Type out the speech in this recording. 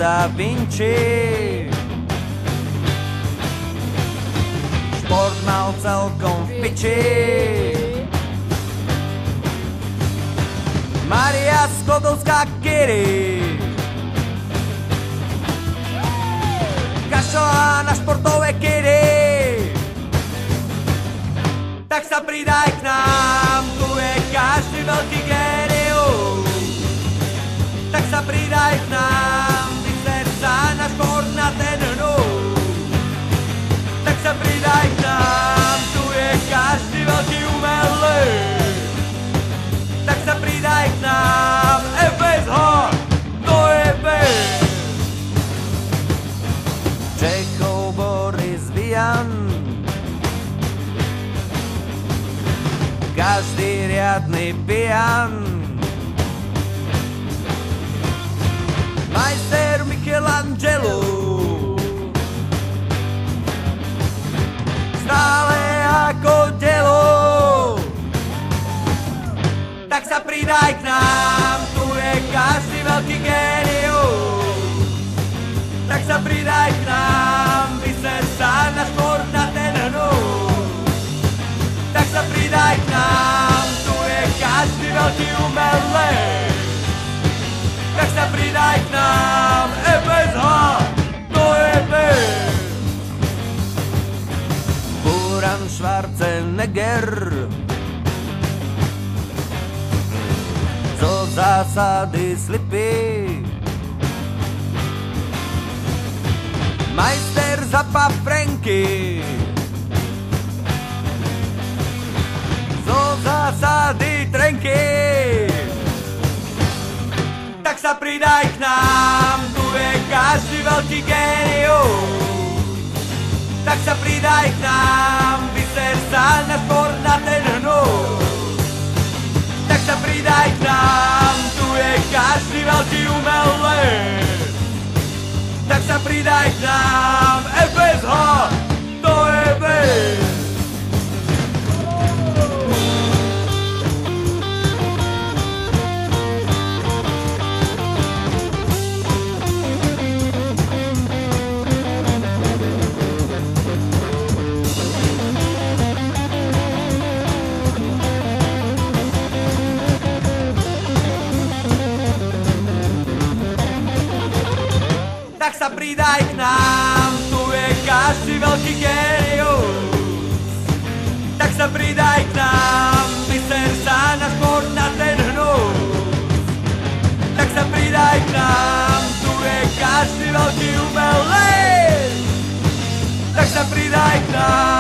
Da Vinci. Šport mal celkom v piči. Maria Sklodovská Kiri. Kašová na športové kiri. Tak sa pridaj k nám, tu je každý veľký génius. Tak sa pridaj k nám, vyser sa na šport na ten hnus. Tak sa pridaj k nám, tu je každý veľký umelec. Tak sa pridaj k nám, FSH, to je best. Čechov Boris Vian, každý riadny pijan. Majster Michelangelo, stále ako telo. Tak sa pridaj k nám, tu je každý veľký génius. Tak sa pridaj k nám, vyser sa na šport na ten hnus. Tak sa pridaj k nám, tu je každý veľký umelec. Tak sa pridaj k nám, FSH, to je best. Buran Schwarzenegger, zo zásady slipy. Majster Zappa Franky, zo zásady trenky. Tak sa pridaj k nám, tu je každý veľký génius. Tak sa pridaj k nám, vyser sa na šport na ten hnus. Tak sa pridaj k nám, tu je každý veľký umelec. Tak sa pridaj k nám, FSH, to je best. Tak sa pridaj k nám, tu je každý veľký génius. Tak sa pridaj k nám, vyser sa na šport na ten hnus. Tak sa pridaj k nám, tu je každý veľký umelec. Tak sa pridaj k nám.